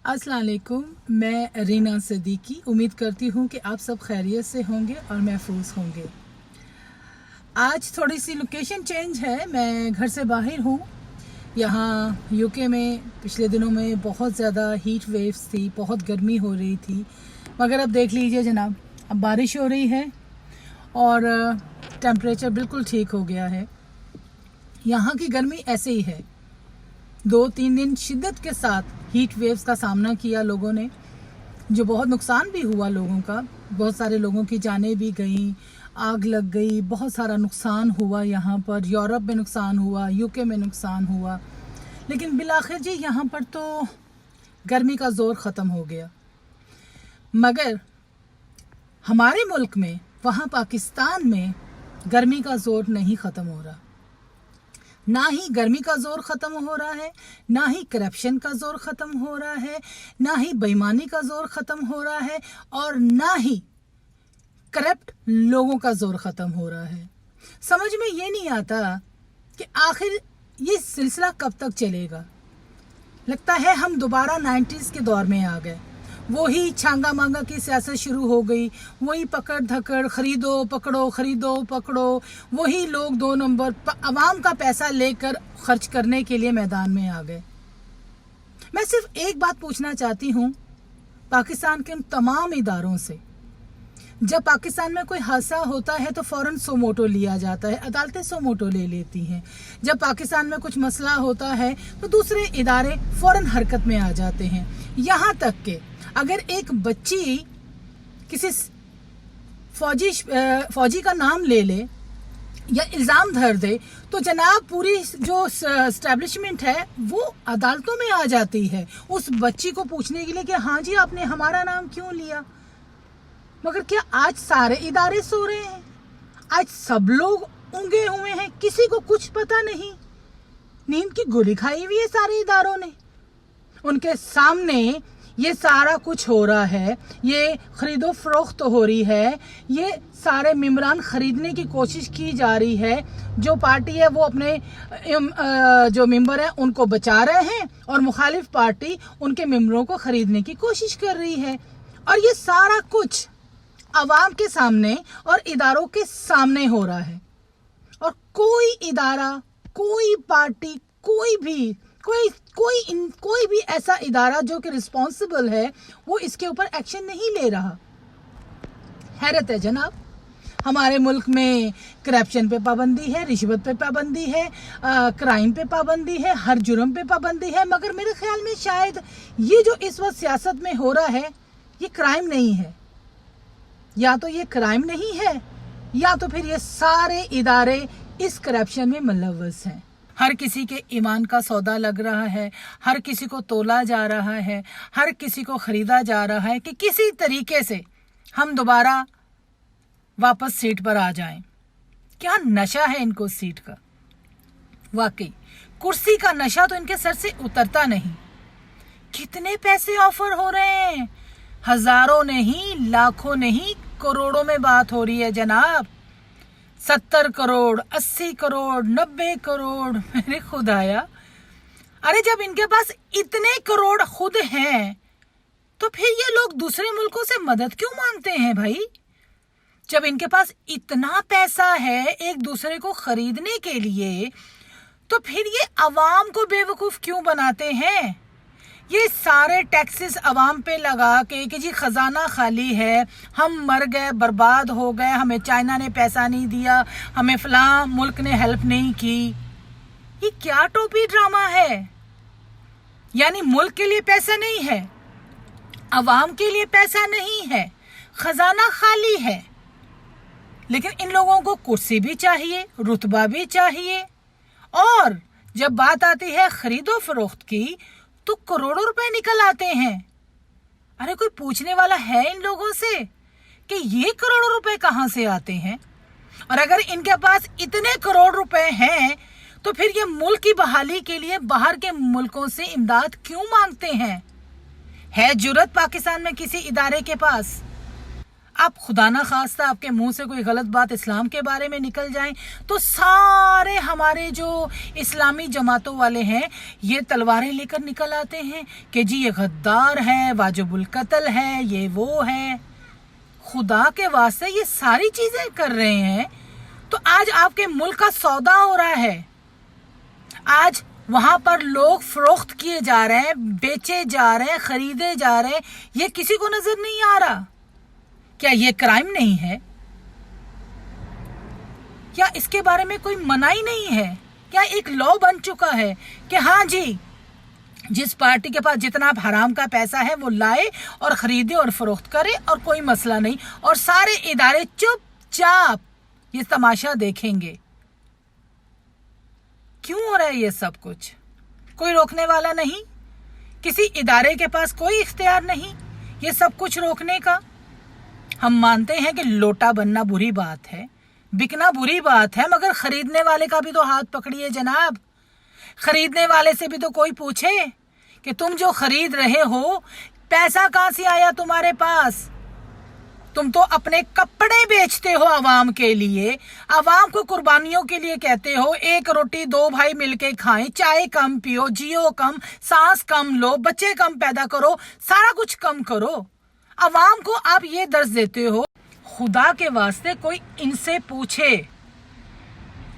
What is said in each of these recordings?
अस्सलाम वालेकुम। मैं रीना सिद्दीकी उम्मीद करती हूँ कि आप सब खैरियत से होंगे और महफूज होंगे। आज थोड़ी सी लोकेशन चेंज है, मैं घर से बाहर हूँ। यहाँ यूके में पिछले दिनों में बहुत ज़्यादा हीट वेव्स थी, बहुत गर्मी हो रही थी, मगर अब देख लीजिए जनाब, अब बारिश हो रही है और टेम्परेचर बिल्कुल ठीक हो गया है। यहाँ की गर्मी ऐसे ही है। 2-3 दिन शिद्दत के साथ हीट वेव्स का सामना किया लोगों ने, जो बहुत नुकसान भी हुआ लोगों का। बहुत सारे लोगों की जानें भी गईं, आग लग गई, बहुत सारा नुकसान हुआ। यहाँ पर यूरोप में नुकसान हुआ, यूके में नुकसान हुआ, लेकिन बिलाखिर जी यहाँ पर तो गर्मी का ज़ोर ख़त्म हो गया। मगर हमारे मुल्क में, वहाँ पाकिस्तान में गर्मी का ज़ोर नहीं ख़त्म हो रहा। ना ही गर्मी का ज़ोर ख़त्म हो रहा है, ना ही करप्शन का ज़ोर ख़त्म हो रहा है, ना ही बेईमानी का ज़ोर ख़त्म हो रहा है, और ना ही करप्ट लोगों का ज़ोर ख़त्म हो रहा है। समझ में ये नहीं आता कि आखिर ये सिलसिला कब तक चलेगा। लगता है हम दोबारा 90s के दौर में आ गए। वही छांगा मांगा की सियासत शुरू हो गई, वही पकड़ धकड़, खरीदो पकड़ो, खरीदो पकड़ो। वही लोग 2 नंबर अवाम का पैसा लेकर खर्च करने के लिए मैदान में आ गए। मैं सिर्फ एक बात पूछना चाहती हूँ पाकिस्तान के तमाम इदारों से। जब पाकिस्तान में कोई हादसा होता है तो फौरन सोमोटो लिया जाता है, अदालतें सोमोटो ले लेती हैं। जब पाकिस्तान में कुछ मसला होता है तो दूसरे इदारे फौरन हरकत में आ जाते हैं। यहाँ तक कि अगर एक बच्ची किसी फौजी का नाम ले ले या इल्ज़ाम धर दे तो जनाब पूरी जो एस्टेब्लिशमेंट है वो अदालतों में आ जाती है उस बच्ची को पूछने के लिए कि हाँ जी आपने हमारा नाम क्यों लिया। मगर क्या आज सारे इदारे सो रहे हैं? आज सब लोग ऊँगे हुए हैं, किसी को कुछ पता नहीं। नींद की गोली खाई हुई है सारे इदारों ने। उनके सामने ये सारा कुछ हो रहा है, ये खरीदो फरोख्त हो रही है, ये सारे मेंबरान खरीदने की कोशिश की जा रही है। जो पार्टी है वो अपने जो मेंबर हैं उनको बचा रहे हैं और मुखालिफ पार्टी उनके मेंबरों को खरीदने की कोशिश कर रही है। और ये सारा कुछ अवाम के सामने और इदारों के सामने हो रहा है, और कोई इदारा, कोई पार्टी, कोई भी ऐसा इदारा जो कि रिस्पॉन्सिबल है वो इसके ऊपर एक्शन नहीं ले रहा। हैरत है जनाब। हमारे मुल्क में करप्शन पे पाबंदी है, रिश्वत पे पाबंदी है, क्राइम पे पाबंदी है, हर जुर्म पे पाबंदी है, मगर मेरे ख्याल में शायद ये जो इस वक्त सियासत में हो रहा है ये क्राइम नहीं है। या तो ये क्राइम नहीं है या तो फिर ये सारे इदारे इस करप्शन में मुलव्वस हैं। हर किसी के ईमान का सौदा लग रहा है, हर किसी को तोला जा रहा है, हर किसी को खरीदा जा रहा है कि किसी तरीके से हम दोबारा वापस सीट पर आ जाएं। क्या नशा है इनको सीट का। वाकई कुर्सी का नशा तो इनके सर से उतरता नहीं। कितने पैसे ऑफर हो रहे हैं, हजारों नहीं, लाखों नहीं, करोड़ों में बात हो रही है जनाब। 70 करोड़, 80 करोड़, 90 करोड़। मेरे खुदाया, अरे जब इनके पास इतने करोड़ खुद हैं तो फिर ये लोग दूसरे मुल्कों से मदद क्यों मांगते हैं भाई? जब इनके पास इतना पैसा है एक दूसरे को खरीदने के लिए तो फिर ये अवाम को बेवकूफ क्यों बनाते हैं? ये सारे टैक्सेस अवाम पे लगा के कि जी खजाना खाली है, हम मर गए, बर्बाद हो गए, हमें चाइना ने पैसा नहीं दिया, हमें फलां मुल्क ने हेल्प नहीं की। ये क्या टोपी ड्रामा है? यानी मुल्क के लिए पैसा नहीं है, अवाम के लिए पैसा नहीं है, खजाना खाली है, लेकिन इन लोगों को कुर्सी भी चाहिए, रुतबा भी चाहिए, और जब बात आती है खरीदो फरोख्त की तो करोड़ों रुपए निकल आते हैं। अरे कोई पूछने वाला है इन लोगों से कि ये करोड़ों रुपए कहां से आते हैं? और अगर इनके पास इतने करोड़ रुपए हैं तो फिर ये मुल्क की बहाली के लिए बाहर के मुल्कों से इमदाद क्यों मांगते हैं? है जुर्रत पाकिस्तान में किसी इदारे के पास? आप खुदा ना खास्ता आपके मुंह से कोई गलत बात इस्लाम के बारे में निकल जाए तो सारे हमारे जो इस्लामी जमातों वाले हैं ये तलवारें लेकर निकल आते हैं कि जी ये गद्दार है, वाजिबुल कत्ल है, ये वो है। खुदा के वास्ते ये सारी चीजें कर रहे हैं तो आज आपके मुल्क का सौदा हो रहा है। आज वहां पर लोग फरोख्त किए जा रहे हैं, बेचे जा रहे हैं, खरीदे जा रहे हैं, ये किसी को नजर नहीं आ रहा। क्या ये क्राइम नहीं है? क्या इसके बारे में कोई मनाही नहीं है? क्या एक लॉ बन चुका है कि हाँ जी, जिस पार्टी के पास जितना हराम का पैसा है वो लाए और खरीदे और फरोख्त करे और कोई मसला नहीं, और सारे इदारे चुपचाप ये तमाशा देखेंगे? क्यों हो रहा है ये सब कुछ? कोई रोकने वाला नहीं, किसी इदारे के पास कोई इख्तियार नहीं ये सब कुछ रोकने का। हम मानते हैं कि लोटा बनना बुरी बात है, बिकना बुरी बात है, मगर खरीदने वाले का भी तो हाथ पकड़िए जनाब। खरीदने वाले से भी तो कोई पूछे कि तुम जो खरीद रहे हो पैसा कहां से आया तुम्हारे पास? तुम तो अपने कपड़े बेचते हो आवाम के लिए, आवाम को कुर्बानियों के लिए कहते हो। एक रोटी दो भाई मिलके खाएं, चाय कम पियो, जियो कम, सांस कम लो, बच्चे कम पैदा करो, सारा कुछ कम करो। आवाम को आप ये दर्ज देते हो। खुदा के वास्ते कोई इनसे पूछे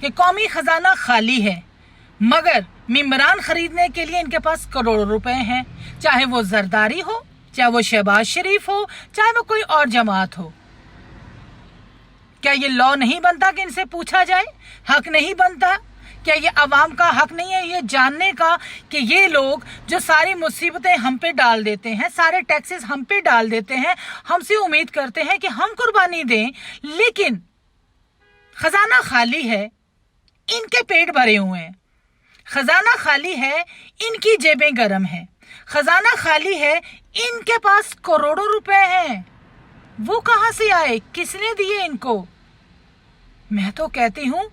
कि कौमी खजाना खाली है मगर मिम्बरान खरीदने के लिए इनके पास करोड़ों रुपए हैं, चाहे वो जरदारी हो, चाहे वो शहबाज शरीफ हो, चाहे वो कोई और जमात हो। क्या ये लॉ नहीं बनता कि इनसे पूछा जाए? हक नहीं बनता? क्या ये अवाम का हक नहीं है ये जानने का कि ये लोग जो सारी मुसीबतें हम पे डाल देते हैं, सारे टैक्सेस हम पे डाल देते हैं, हमसे उम्मीद करते हैं कि हम कुर्बानी दें, लेकिन खजाना खाली है, इनके पेट भरे हुए हैं। खजाना खाली है, इनकी जेबें गर्म हैं। खजाना खाली है, इनके पास करोड़ों रुपए हैं। वो कहां से आए? किसने दिए इनको? मैं तो कहती हूं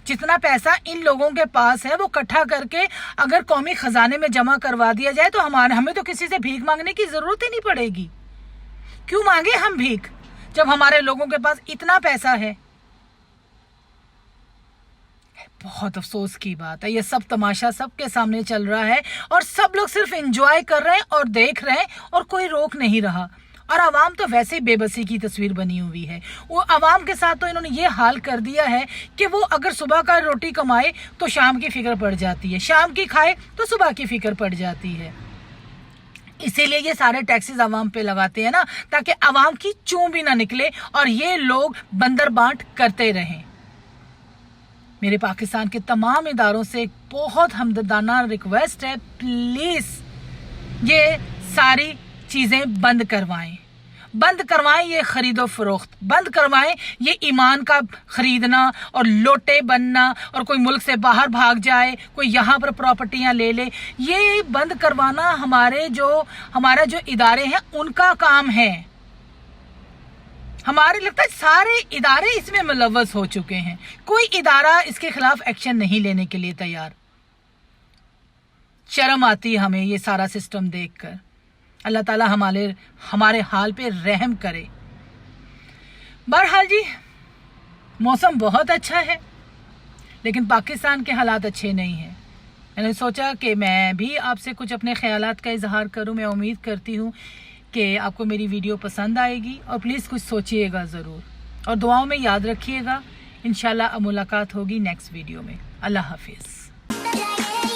जितना पैसा इन लोगों के पास है वो इकट्ठा करके अगर कौमी खजाने में जमा करवा दिया जाए तो हमें तो किसी से भीख मांगने की जरूरत ही नहीं पड़ेगी। क्यों मांगे हम भीख जब हमारे लोगों के पास इतना पैसा है? बहुत अफसोस की बात है, ये सब तमाशा सबके सामने चल रहा है और सब लोग सिर्फ एंजॉय कर रहे हैं और देख रहे हैं और कोई रोक नहीं रहा। और आवाम तो वैसे ही बेबसी की तस्वीर बनी हुई है। वो आवाम के साथ तो इन्होंने ये हाल कर दिया है कि वो अगर सुबह का रोटी कमाए तो शाम की फिक्र पड़ जाती है, शाम की खाए तो सुबह की फिक्र पड़ जाती है। इसीलिए ये सारे टैक्सेस आवाम पे लगाते हैं ना, ताकि आवाम की चूं भी ना निकले और ये लोग बंदर बांट करते रहें। मेरे पाकिस्तान के तमाम इदारों से एक बहुत हमदर्दाना रिक्वेस्ट है, प्लीज ये सारी चीजें बंद करवाएं, बंद करवाएं। ये खरीदो फरोख्त बंद करवाएं, ये ईमान का खरीदना और लोटे बनना और कोई मुल्क से बाहर भाग जाए, कोई यहाँ पर प्रॉपर्टियां ले ले, ये बंद करवाना हमारा जो इदारे हैं उनका काम है। हमारे लगता है सारे इदारे इसमें मुलव्वस हो चुके हैं, कोई इदारा इसके खिलाफ एक्शन नहीं लेने के लिए तैयार। शर्म आती है हमें ये सारा सिस्टम देखकर। अल्लाह ताला हमारे हाल पे रहम करे। बहरहाल जी, मौसम बहुत अच्छा है लेकिन पाकिस्तान के हालात अच्छे नहीं हैं। मैंने सोचा कि मैं भी आपसे कुछ अपने ख्यालात का इजहार करूं। मैं उम्मीद करती हूं कि आपको मेरी वीडियो पसंद आएगी और प्लीज़ कुछ सोचिएगा ज़रूर और दुआओं में याद रखिएगा। इंशाल्लाह मुलाकात होगी नेक्स्ट वीडियो में। अल्लाह हाफिज़।